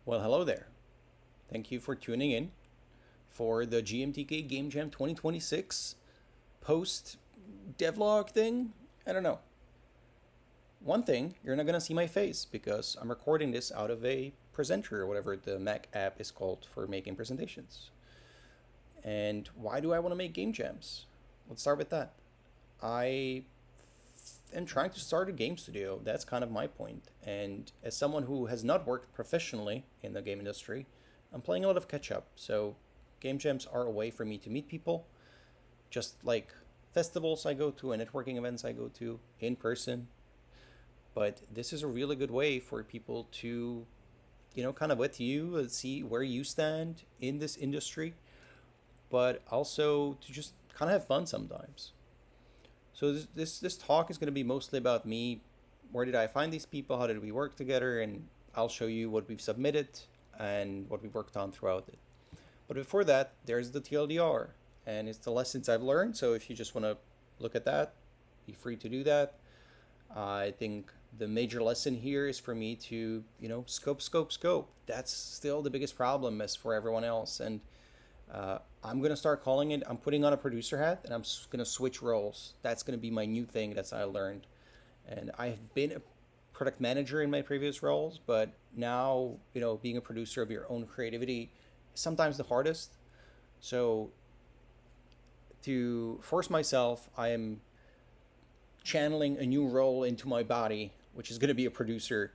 Well, hello there. Thank you for tuning in for the GMTK Game Jam 2026 post devlog thing. I don't know. One thing, you're not going to see my face because I'm recording this out of a presenter or whatever the Mac app is called for making presentations. And why do I want to make game jams? Let's start with that. I am trying to start a game studio. That's kind of my point. And as someone who has not worked professionally in the game industry, I'm playing a lot of catch up. So game jams are a way for me to meet people, just like festivals I go to and networking events I go to in person. But this is a really good way for people to, kind of with you, see where you stand in this industry, but also to just kind of have fun sometimes. So this talk is going to be mostly about me. Where did I find these people? How did we work together? And I'll show you what we've submitted and what we worked on throughout it. But before that, there's the TLDR, and it's the lessons I've learned. So if you just want to look at that, be free to do that. I think the major lesson here is for me to, scope. That's still the biggest problem as for everyone else. And I'm going to start calling it, I'm putting on a producer hat and I'm going to switch roles. That's going to be my new thing that's I learned. And I've been a product manager in my previous roles, but now, being a producer of your own creativity is sometimes the hardest. So to force myself, I am channeling a new role into my body, which is going to be a producer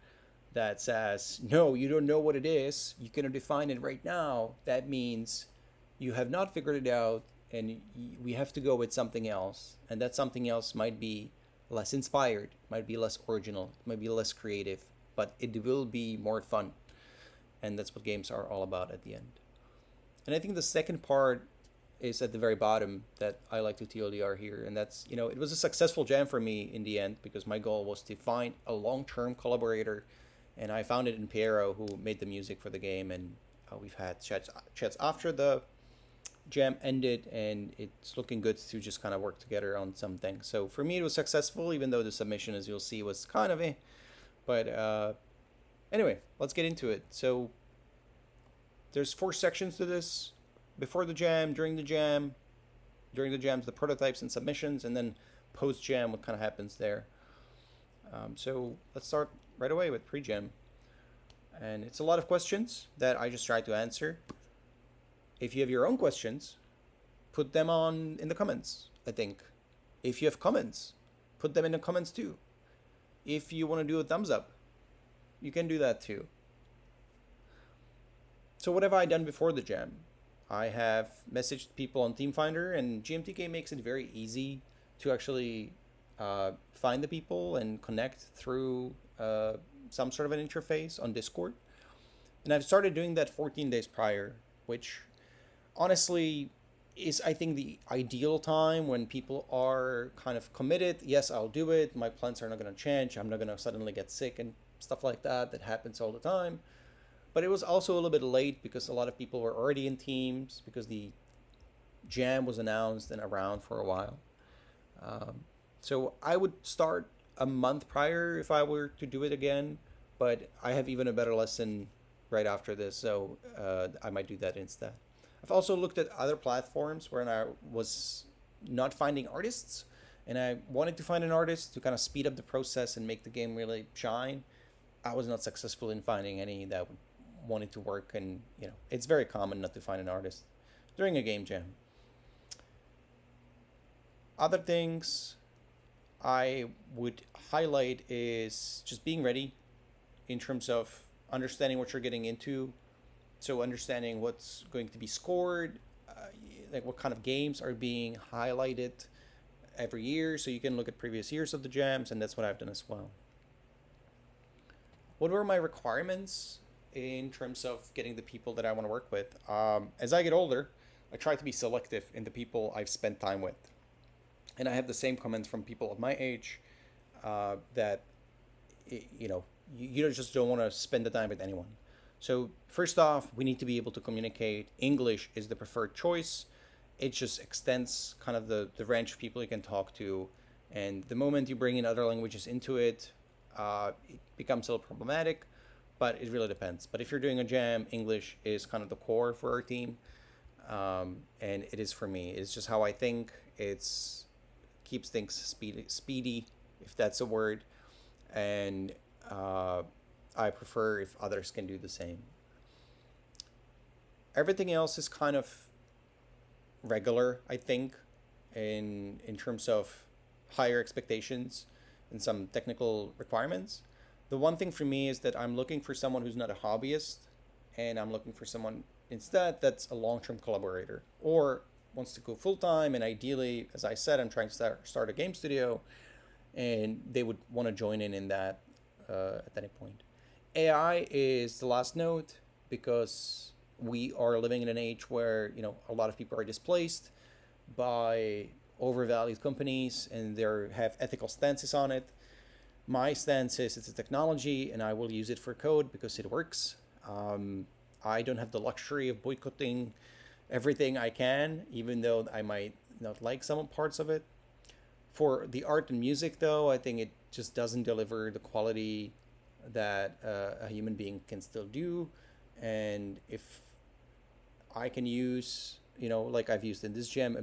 that says, no, you don't know what it is. You're going to define it right now. That means you have not figured it out and we have to go with something else. And that something else might be less inspired, might be less original, might be less creative, but it will be more fun. And that's what games are all about at the end. And I think the second part is at the very bottom that I like to TLDR here. And that's, it was a successful jam for me in the end because my goal was to find a long-term collaborator. And I found it in Piero, who made the music for the game. And we've had chats after the jam ended, and it's looking good to just kind of work together on something. So for me, it was successful, even though the submission, as you'll see, was kind of But anyway, let's get into it. So there's 4 sections to this: before the jam, during the jam, during the jams, the prototypes and submissions, and then post jam, what kind of happens there. So let's start right away with pre-jam. And it's a lot of questions that I just tried to answer. If you have your own questions, put them on in the comments, I think. If you have comments, put them in the comments too. If you want to do a thumbs up, you can do that too. So what have I done before the jam? I have messaged people on TeamFinder, and GMTK makes it very easy to actually find the people and connect through some sort of an interface on Discord. And I've started doing that 14 days prior, which honestly is, I think, the ideal time when people are kind of committed. Yes, I'll do it. My plans are not going to change. I'm not going to suddenly get sick and stuff like that. That happens all the time. But it was also a little bit late because a lot of people were already in teams because the jam was announced and around for a while. So I would start a month prior if I were to do it again, but I have even a better lesson right after this, so I might do that instead. I've also looked at other platforms where I was not finding artists, and I wanted to find an artist to kind of speed up the process and make the game really shine. I was not successful in finding any that wanted to work, and it's very common not to find an artist during a game jam. Other things I would highlight is just being ready in terms of understanding what you're getting into. So understanding what's going to be scored, like what kind of games are being highlighted every year, so you can look at previous years of the jams, and that's what I've done as well. What were my requirements in terms of getting the people that I want to work with? As I get older, I try to be selective in the people I've spent time with. And I have the same comments from people of my age that, you just don't want to spend the time with anyone. So first off, we need to be able to communicate. English is the preferred choice. It just extends kind of the range of people you can talk to. And the moment you bring in other languages into it, it becomes a little problematic. but it really depends. But if you're doing a jam, English is kind of the core for our team, and it is for me. It's just how I think. It's keeps things speedy, if that's a word, and uh, I prefer if others can do the same. Everything else is kind of regular, I think, in terms of higher expectations and some technical requirements. The one thing for me is that I'm looking for someone who's not a hobbyist, and I'm looking for someone instead that's a long-term collaborator or wants to go full-time. And ideally, as I said, I'm trying to start a game studio, and they would want to join in that at any point. AI is the last note because we are living in an age where a lot of people are displaced by overvalued companies and they have ethical stances on it. My stance is it's a technology and I will use it for code because it works. I don't have the luxury of boycotting everything I can, even though I might not like some parts of it. For the art and music, though, I think it just doesn't deliver the quality that a human being can still do. And if I can use, like I've used in this jam, a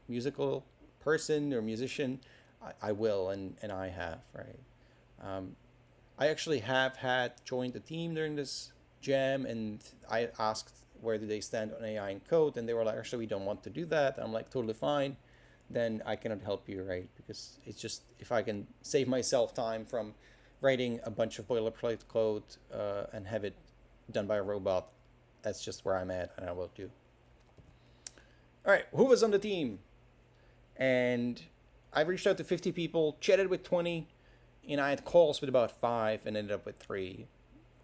musical person or musician, I will, and I have, right? Um, I actually have had joined the team during this jam, and I asked where do they stand on AI and code, and they were like, actually, we don't want to do that. I'm like, totally fine. Then I cannot help you, right? Because it's just if I can save myself time from writing a bunch of boilerplate code and have it done by a robot, that's just where I'm at, and I will do. All right, who was on the team? And I reached out to 50 people, chatted with 20, and I had calls with about 5 and ended up with 3,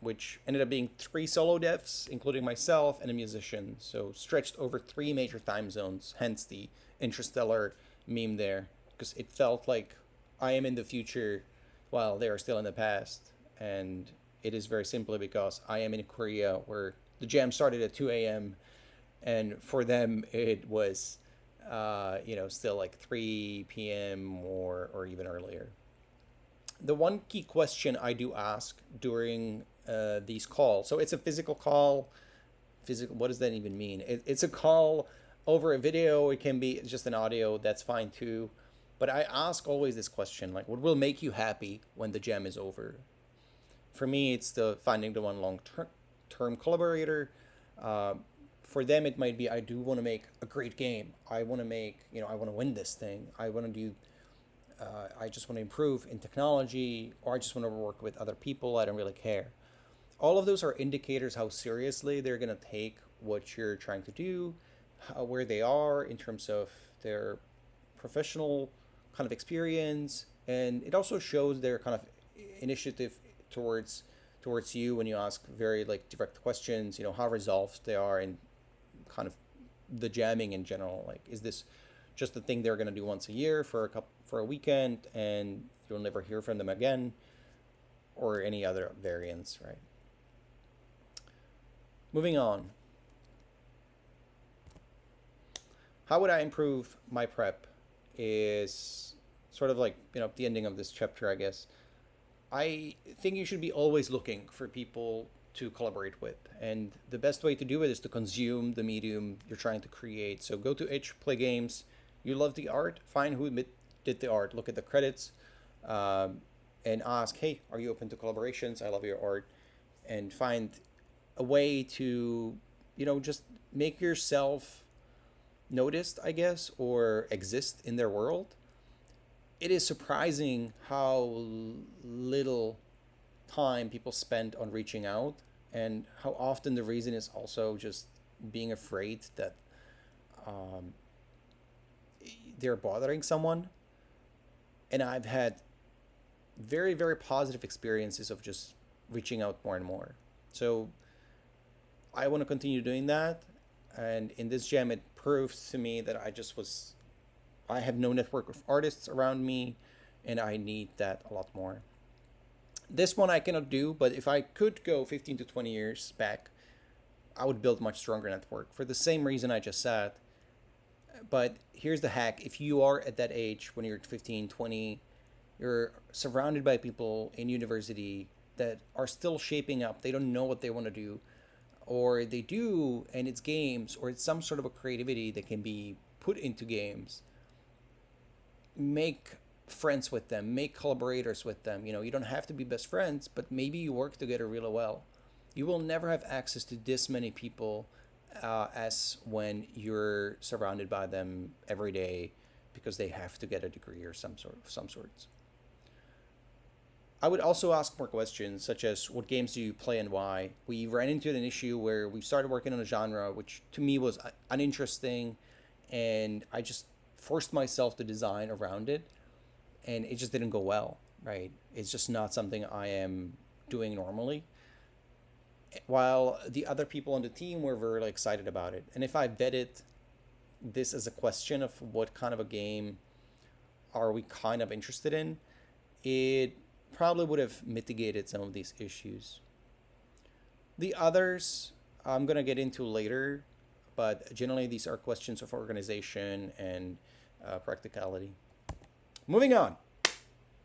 which ended up being 3 solo devs, including myself and a musician. So stretched over 3 major time zones, hence the interstellar meme there, because it felt like I am in the future while they are still in the past. And it is very simply because I am in Korea where the jam started at 2 a.m. and for them it was, still like 3 p.m. or even earlier. The one key question I do ask during these calls, so it's a physical call. Physical, what does that even mean? It's a call over a video. It can be just an audio. That's fine too. But I ask always this question, like, what will make you happy when the jam is over? For me, it's the finding the one long-term collaborator. Uh, for them, it might be I do want to make a great game. I want to make, I want to win this thing. I want to do I just want to improve in technology, or I just want to work with other people. I don't really care. All of those are indicators how seriously they're going to take what you're trying to do, where they are in terms of their professional kind of experience, and it also shows their kind of initiative towards you when you ask very like direct questions. How resolved they are in kind of the jamming in general. Like, is this just the thing they're going to do once a year for a weekend and you'll never hear from them again, or any other variants, right? Moving on. How would I improve my prep is sort of like, the ending of this chapter, I guess. I think you should be always looking for people to collaborate with. And the best way to do it is to consume the medium you're trying to create. So go to itch, play games. You love the art, find who did the art, look at the credits, and ask, hey, are you open to collaborations? I love your art. And find a way to, just make yourself noticed, I guess, or exist in their world. It is surprising how little time people spend on reaching out, and how often the reason is also just being afraid that they're bothering someone. And I've had very, very positive experiences of just reaching out more and more. So I want to continue doing that. And in this jam, it proves to me that I have no network of artists around me, and I need that a lot more. This one I cannot do, but if I could go 15 to 20 years back, I would build much stronger network for the same reason I just said. But here's the hack. If you are at that age when you're 15, 20, you're surrounded by people in university that are still shaping up. They don't know what they want to do, or they do, and it's games, or it's some sort of a creativity that can be put into games. Make friends with them, make collaborators with them. You don't have to be best friends, but maybe you work together really well. You will never have access to this many people as when you're surrounded by them every day because they have to get a degree or some sorts. I would also ask more questions, such as what games do you play and why? We ran into an issue where we started working on a genre which to me was uninteresting, and I just forced myself to design around it, and it just didn't go well, right? It's just not something I am doing normally. While the other people on the team were very excited about it. And if I vetted this as a question of what kind of a game are we kind of interested in, it probably would have mitigated some of these issues. The others I'm going to get into later, but generally these are questions of organization and practicality. Moving on.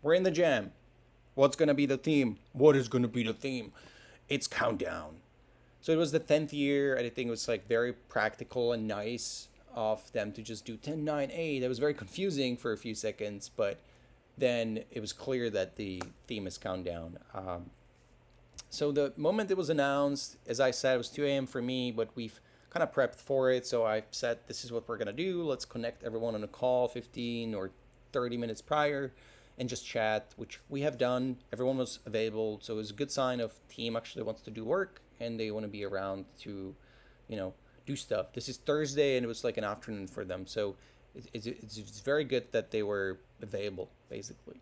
We're in the jam. What's going to be the theme? What is going to be the theme? It's countdown. So it was the 10th year, and I think it was like very practical and nice of them to just do 10, 9, 8. That was very confusing for a few seconds, but then it was clear that the theme is countdown. So the moment it was announced, as I said, it was 2 a.m. for me, but we've kind of prepped for it. So I said, this is what we're going to do. Let's connect everyone on a call 15 or 30 minutes prior and just chat, which we have done. Everyone was available. So it was a good sign of team actually wants to do work and they want to be around to, do stuff. This is Thursday and it was like an afternoon for them. So it's very good that they were available, basically.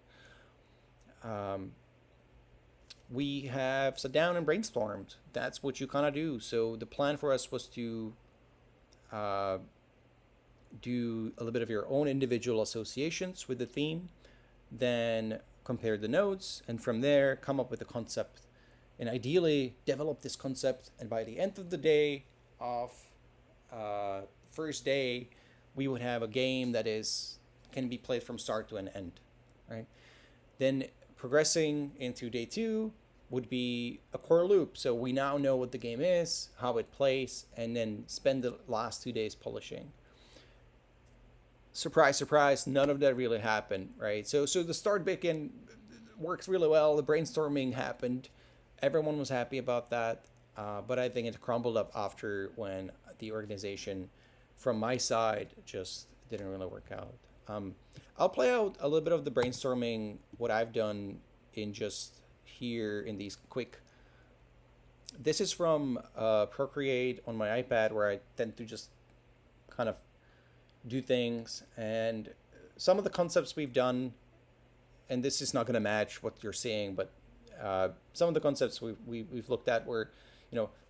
We have sat down and brainstormed. That's what you kind of do. So the plan for us was to do a little bit of your own individual associations with the theme, then compare the nodes, and from there come up with a concept. And ideally develop this concept, and by the end of the day of first day, we would have a game that can be played from start to an end, right? Then progressing into day 2 would be a core loop. So we now know what the game is, how it plays, and then spend the last 2 days polishing. Surprise, surprise, none of that really happened, right? So the start beacon worked really well. The brainstorming happened. Everyone was happy about that. But I think it crumbled up after when the organization from my side just didn't really work out. I'll play out a little bit of the brainstorming, what I've done in just here in these quick. This is from Procreate on my iPad, where I tend to just kind of do things. And some of the concepts we've done, and this is not going to match what you're seeing, but some of the concepts we've looked at were,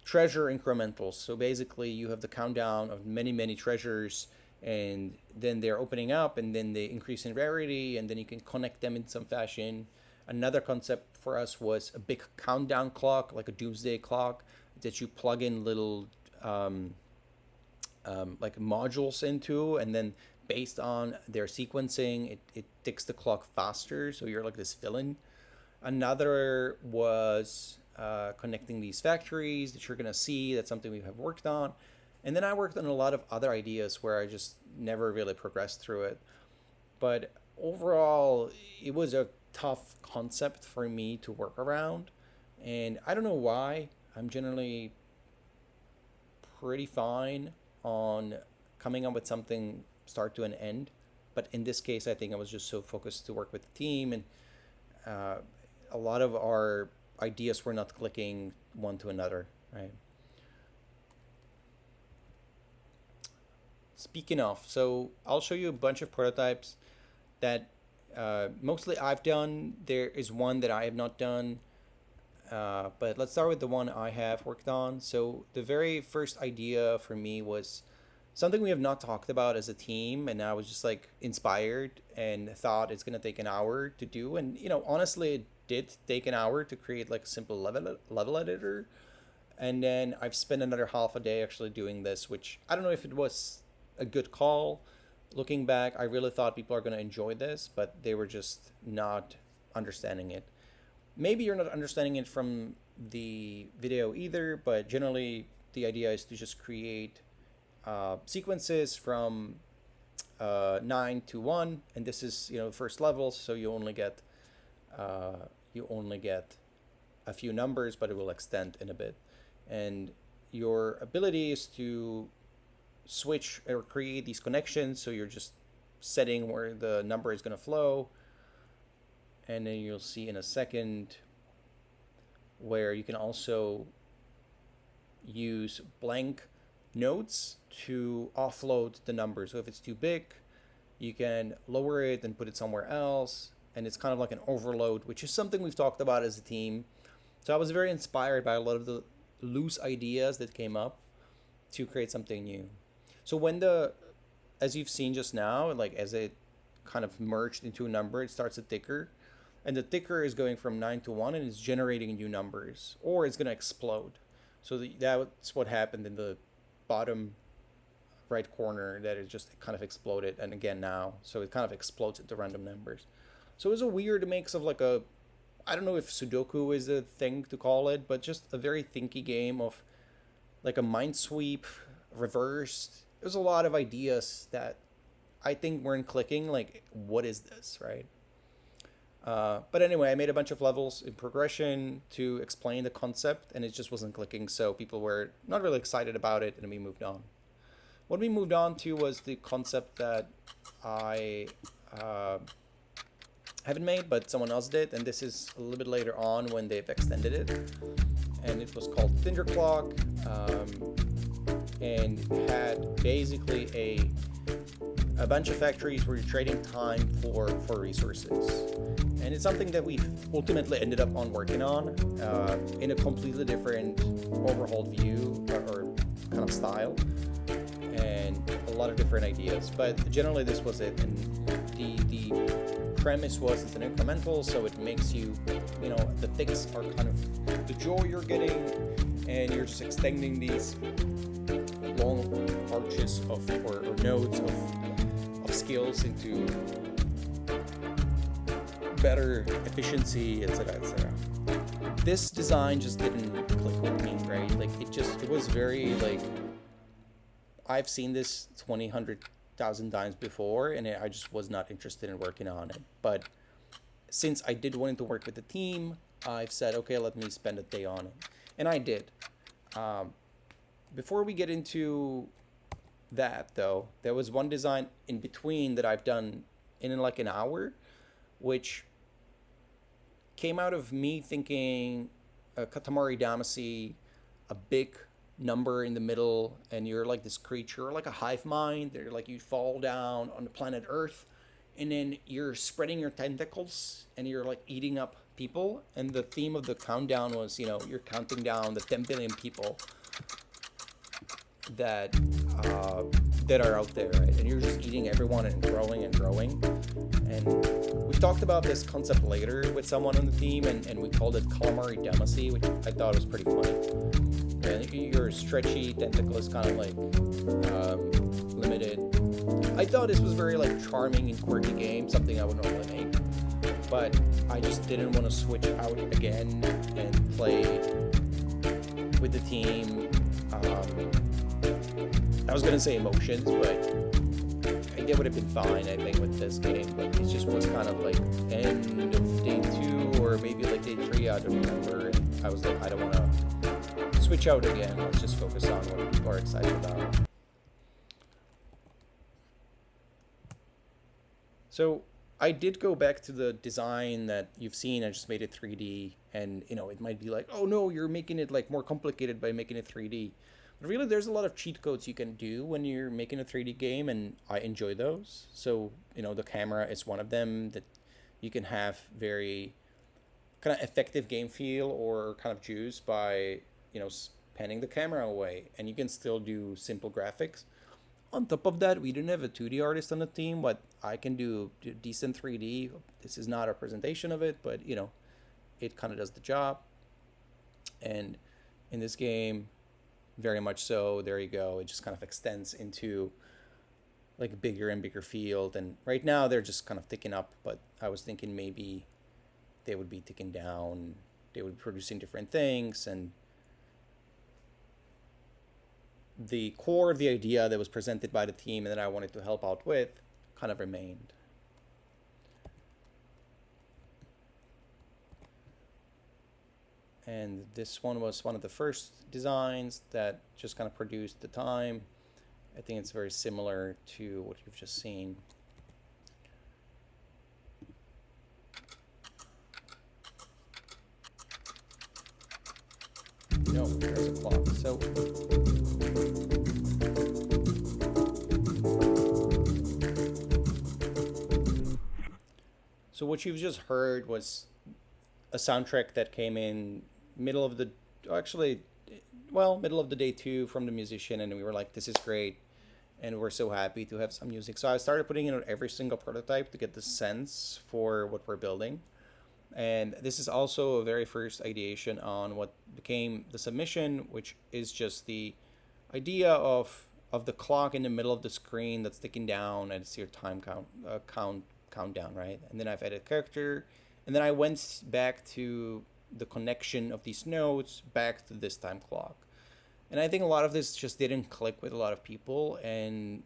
treasure incrementals. So basically you have the countdown of many, many treasures, and then they're opening up, and then they increase in rarity, and then you can connect them in some fashion. Another concept for us was a big countdown clock, like a doomsday clock, that you plug in little like modules into, and then based on their sequencing, it ticks the clock faster, so you're like this villain. Another was connecting these factories that you're going to see. That's something we have worked on. And then I worked on a lot of other ideas where I just never really progressed through it. But overall, it was a tough concept for me to work around. And I don't know why. I'm generally pretty fine on coming up with something start to an end. But in this case, I think I was just so focused to work with the team, and a lot of our ideas were not clicking one to another, right? Speaking of, so I'll show you a bunch of prototypes that mostly I've done. There is one that I have not done, but let's start with the one I have worked on. So the very first idea for me was something we have not talked about as a team, and I was just like inspired and thought it's gonna take an hour to do. And honestly, it did take an hour to create like a simple level editor, and then I've spent another half a day actually doing this, which I don't know if it was a good call. Looking back, I really thought people are going to enjoy this, but they were just not understanding it. Maybe you're not understanding it from the video either, but generally the idea is to just create sequences from 9 to 1, and this is first level, so you only get a few numbers, but it will extend in a bit. And your ability is to switch or create these connections, so you're just setting where the number is going to flow, and then you'll see in a second where you can also use blank nodes to offload the number. So if it's too big, you can lower it and put it somewhere else, and it's kind of like an overload, which is something we've talked about as a team. So I was very inspired by a lot of the loose ideas that came up to create something new. So as you've seen just now, like as it kind of merged into a number, it starts a ticker, and the ticker is going from 9 to 1, and it's generating new numbers, or it's going to explode. So that's what happened in the bottom right corner, that it just kind of exploded, and again now. So it kind of explodes into random numbers. So it was a weird mix of like I don't know if Sudoku is a thing to call it, but just a very thinky game of like a Minesweep reversed. There's a lot of ideas that I think weren't clicking. Like, what is this, right? But anyway, I made a bunch of levels in progression to explain the concept, and it just wasn't clicking. So people were not really excited about it, and we moved on. What we moved on to was the concept that I haven't made, but someone else did, and this is a little bit later on when they've extended it. And it was called Thunderclock, and had basically a bunch of factories where you're trading time for resources. And it's something that we've ultimately ended up on working on in a completely different overhauled view or kind of style, and a lot of different ideas. But generally this was it, and the premise was it's an incremental, so it makes you, the ticks are kind of the joy you're getting, and you're just extending these long arches or nodes of skills into better efficiency, etc., etc. This design just didn't click with me, right? Like it was very like, I've seen this 100,000 times before, and I just was not interested in working on it. But since I did want to work with the team, I've said, okay, let me spend a day on it, and I did. Before we get into that, though, there was one design in between that I've done in like an hour, which came out of me thinking Katamari Damacy, a big number in the middle, and you're like this creature, like a hive mind. They're like, you fall down on the planet Earth, and then you're spreading your tentacles, and you're like eating up people. And the theme of the countdown was, you're counting down the 10 billion people that are out there, right? And you're just eating everyone and growing and growing. And we talked about this concept later with someone on the team, and we called it Calamari Damacy, which I thought was pretty funny. And your stretchy tentacle is kind of like limited. I thought this was very like charming and quirky game, something I would normally make, but I just didn't want to switch out again and play with the team. I was gonna say emotions, but it would have been fine, I think, with this game. But it just was kind of like end of day 2 or maybe like day 3, I don't remember. And I was like, I don't want to switch out again. Let's just focus on what people are excited about. So I did go back to the design that you've seen. I just made it 3D, and it might be like, oh no, you're making it like more complicated by making it 3D. But really, there's a lot of cheat codes you can do when you're making a 3D game, and I enjoy those. So, the camera is one of them that you can have very kind of effective game feel or kind of juice by, panning the camera away, and you can still do simple graphics. On top of that, we didn't have a 2D artist on the team, but I can do decent 3D. This is not a presentation of it, but, it kind of does the job. And in this game, very much so, there you go. It just kind of extends into like a bigger and bigger field. And right now they're just kind of ticking up, but I was thinking maybe they would be ticking down, they would be producing different things, and the core of the idea that was presented by the team and that I wanted to help out with kind of remained. And this one was one of the first designs that just kind of produced the time. I think it's very similar to what you've just seen. No, there's a clock. So what you've just heard was a soundtrack that came in middle of the actually middle of the day 2 from the musician, and we were like, this is great, and we're so happy to have some music. So I started putting in every single prototype to get the sense for what we're building. And this is also a very first ideation on what became the submission, which is just the idea of the clock in the middle of the screen that's ticking down, and it's your time countdown, right? And then I've added character, and then I went back to the connection of these nodes back to this time clock. And I think a lot of this just didn't click with a lot of people, and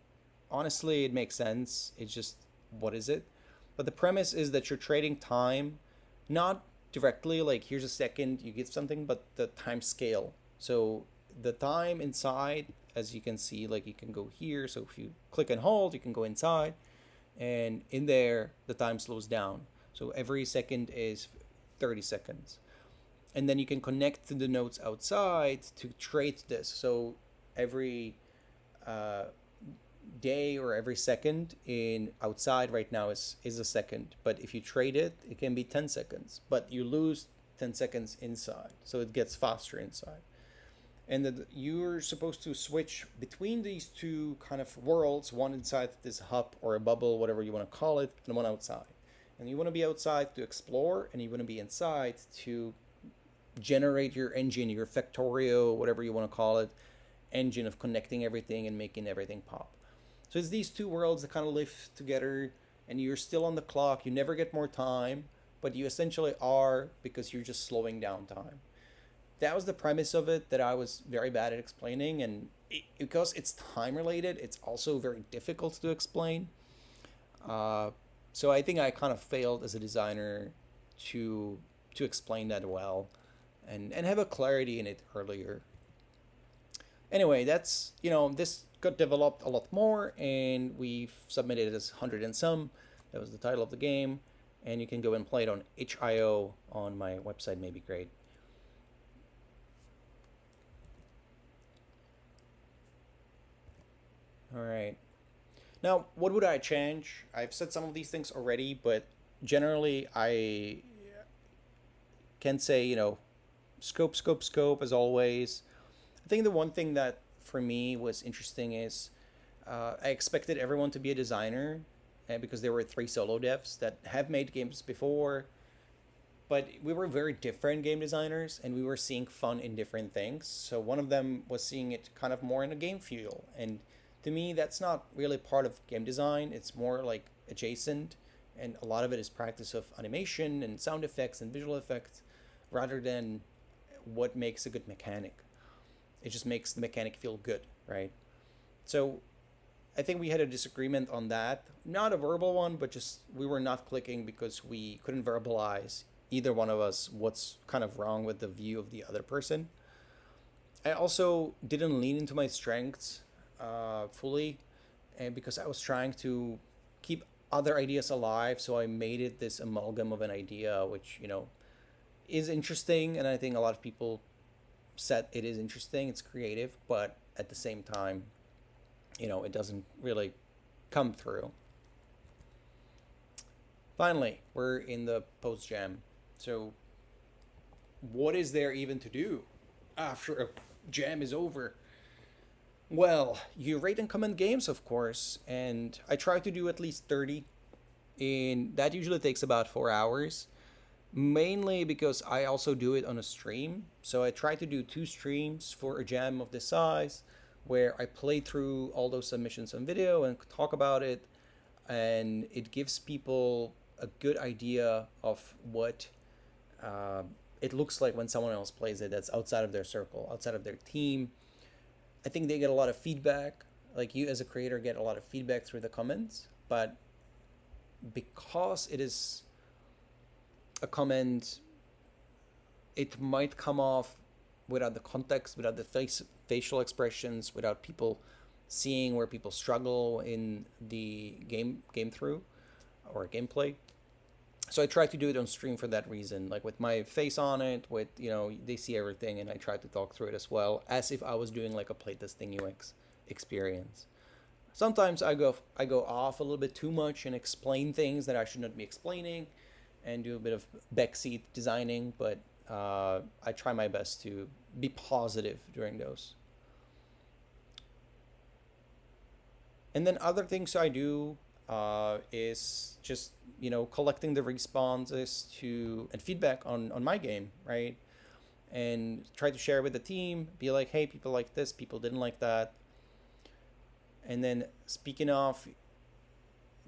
honestly, it makes sense. It's just, what is it? But the premise is that you're trading time, not directly like here's a second, you get something, but the time scale. So the time inside, as you can see, like you can go here. So if you click and hold, you can go inside, and in there, the time slows down. So every second is 30 seconds. And then you can connect to the nodes outside to trade this. So every day or every second in outside right now is a second. But if you trade it, it can be 10 seconds. But you lose 10 seconds inside. So it gets faster inside. And then you're supposed to switch between these two kind of worlds, one inside this hub or a bubble, whatever you want to call it, and one outside. And you want to be outside to explore, and you want to be inside to generate your engine, your factorio, whatever you want to call it, engine of connecting everything and making everything pop. So it's these two worlds that kind of live together, and you're still on the clock. You never get more time, but you essentially are, because you're just slowing down time. That was the premise of it that I was very bad at explaining, and because it's time related, it's also very difficult to explain. So I think I kind of failed as a designer to explain that well and have a clarity in it earlier. Anyway, that's, this got developed a lot more, and we've submitted it as 100 and some. That was the title of the game, and you can go and play it on itch.io on my website, maybe great. All right. Now, what would I change? I've said some of these things already, but generally I can say, scope as always. I think the one thing that for me was interesting is I expected everyone to be a designer, because there were 3 solo devs that have made games before, but we were very different game designers, and we were seeing fun in different things. So one of them was seeing it kind of more in a game feel, and to me, that's not really part of game design. It's more like adjacent, and a lot of it is practice of animation and sound effects and visual effects, rather than what makes a good mechanic. It just makes the mechanic feel good, right? So I think we had a disagreement on that. Not a verbal one, but just we were not clicking because we couldn't verbalize, either one of us, what's kind of wrong with the view of the other person. I also didn't lean into my strengths fully, and because I was trying to keep other ideas alive, so I made it this amalgam of an idea, which is interesting, and I think a lot of people said it is interesting. It's creative, but at the same time, it doesn't really come through. Finally, we're in the post jam. So, what is there even to do after a jam is over? Well, you rate and comment games, of course, and I try to do at least 30, and that usually takes about 4 hours, mainly because I also do it on a stream. So I try to do 2 streams for a jam of this size, where I play through all those submissions on video and talk about it, and it gives people a good idea of what uh, it looks like when someone else plays it that's outside of their circle, outside of their team. I think they get a lot of feedback. Like you as a creator get a lot of feedback through the comments, but because it is a comment, it might come off without the context, without the facial expressions, without people seeing where people struggle in the game through or gameplay. So I try to do it on stream for that reason, like with my face on it, with they see everything, and I try to talk through it as well, as if I was doing like a playtesting UX experience. Sometimes I go off a little bit too much and explain things that I should not be explaining, and do a bit of backseat designing, but I try my best to be positive during those. And then other things I do is just collecting the responses to and feedback on my game, right? And try to share with the team. Be like, hey, people like this, people didn't like that. And then speaking of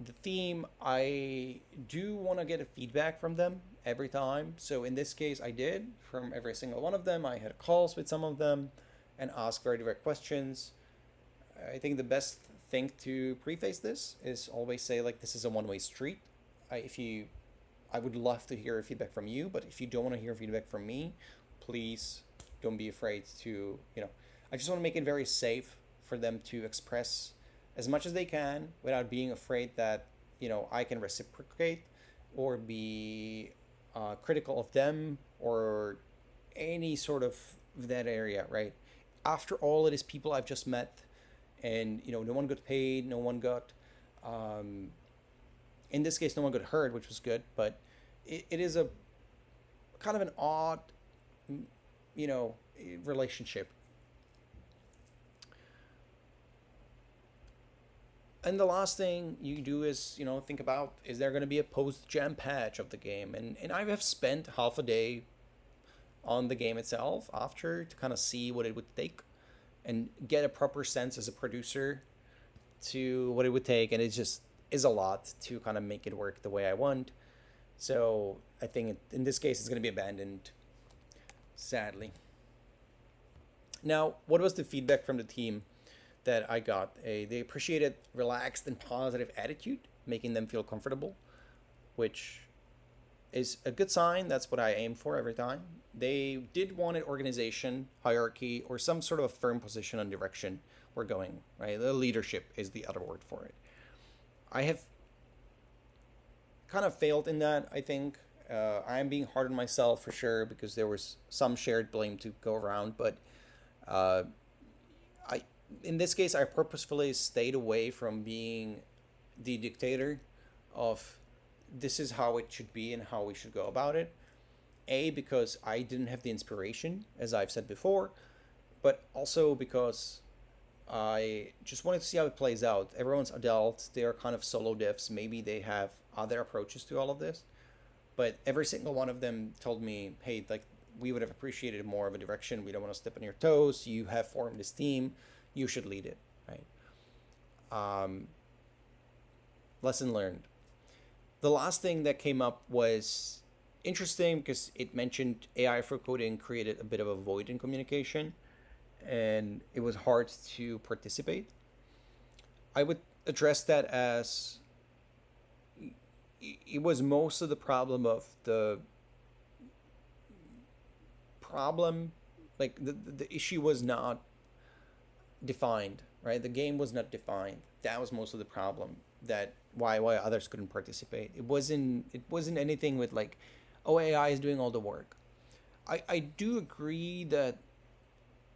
the theme, I do want to get a feedback from them every time. So in this case, I did from every single one of them. I had calls with some of them and asked very direct questions. I think the best thing to preface this is always say like this is a one-way street. I would love to hear feedback from you, but if you don't want to hear feedback from me, please don't be afraid to I just want to make it very safe for them to express as much as they can without being afraid that I can reciprocate or be critical of them or any sort of that area, right? After all, it is people I've just met, and no one got paid, no one got in this case no one got hurt, which was good, but it is a kind of an odd you know relationship. And the last thing you do is think about, is there going to be a post jam patch of the game? And I have spent half a day on the game itself after to kind of see what it would take and get a proper sense as a producer to what it would take, and it just is a lot to kind of make it work the way I want. So I think in this case it's going to be abandoned, sadly. Now, what was the feedback from the team that I got? They appreciated relaxed and positive attitude, making them feel comfortable, which is a good sign. That's what I aim for every time. They did want an organization, hierarchy, or some sort of a firm position on direction we're going, right? The leadership is the other word for it. I have kind of failed in that, I think. I am being hard on myself for sure because there was some shared blame to go around, but I in this case I purposefully stayed away from being the dictator of this is how it should be and how we should go about it. Because I didn't have the inspiration, as I've said before, but also because I just wanted to see how it plays out. Everyone's adult, they are kind of solo devs, maybe they have other approaches to all of this, but every single one of them told me, hey, like, we would have appreciated more of a direction. We don't want to step on your toes. You have formed this team. You should lead it, right? Lesson learned. The last thing that came up was interesting because it mentioned AI for coding created a bit of a void in communication, and it was hard to participate. I would address that as it was most of the problem of the problem, like the issue was not defined, right? The game was not defined. That was most of the problem. That why others couldn't participate. It wasn't anything with like, oh, AI is doing all the work. I do agree that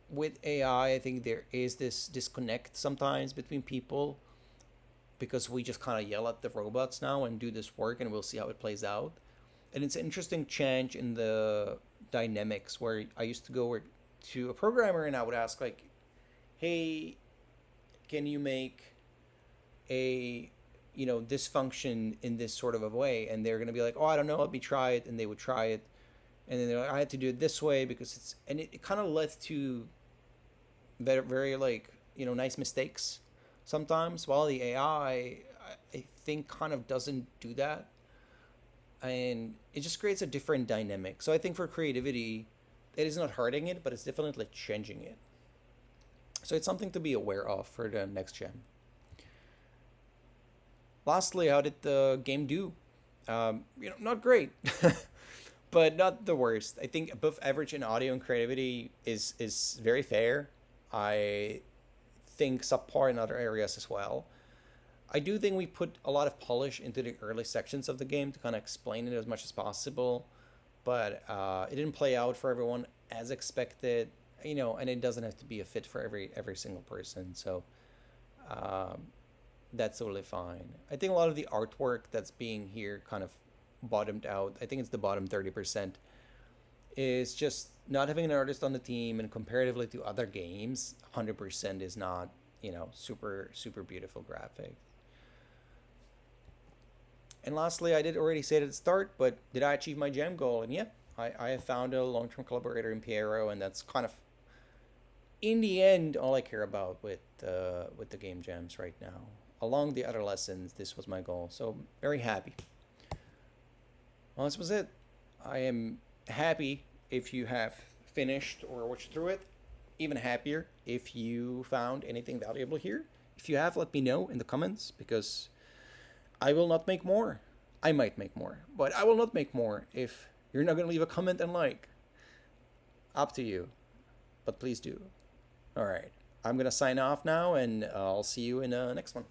with AI, I think there is this disconnect sometimes between people because we just kind of yell at the robots now and do this work and we'll see how it plays out. And it's an interesting change in the dynamics where I used to go to a programmer and I would ask like, hey, can you make a this function in this sort of a way? And they're going to be like, oh, I don't know, let me try it. And they would try it, and then I had to do it this way because it kind of led to very, very like nice mistakes sometimes, while the AI I think kind of doesn't do that. and it just creates a different dynamic. So I think for creativity, it is not hurting it, but it's definitely changing it. So it's something to be aware of for the next gen. Lastly, how did the game do? Not great, but not the worst. I think above average in audio and creativity is very fair. I think subpar in other areas as well. I do think we put a lot of polish into the early sections of the game to kind of explain it as much as possible, but it didn't play out for everyone as expected. And it doesn't have to be a fit for every single person. So um, that's totally fine. I think a lot of the artwork that's being here kind of bottomed out. I think it's the bottom 30%. Is just not having an artist on the team, and comparatively to other games, 100% is not, super, super beautiful graphics. And lastly, I did already say it at the start, but did I achieve my jam goal? And yeah, I have found a long term collaborator in Piero, and that's kind of, in the end, all I care about with the game jams right now. Along the other lessons, this was my goal. So, very happy. Well, this was it. I am happy if you have finished or watched through it. Even happier if you found anything valuable here. If you have, let me know in the comments, because I will not make more. I might make more, but I will not make more if you're not going to leave a comment and like. Up to you, but please do. All right. I'm going to sign off now, and I'll see you in the next one.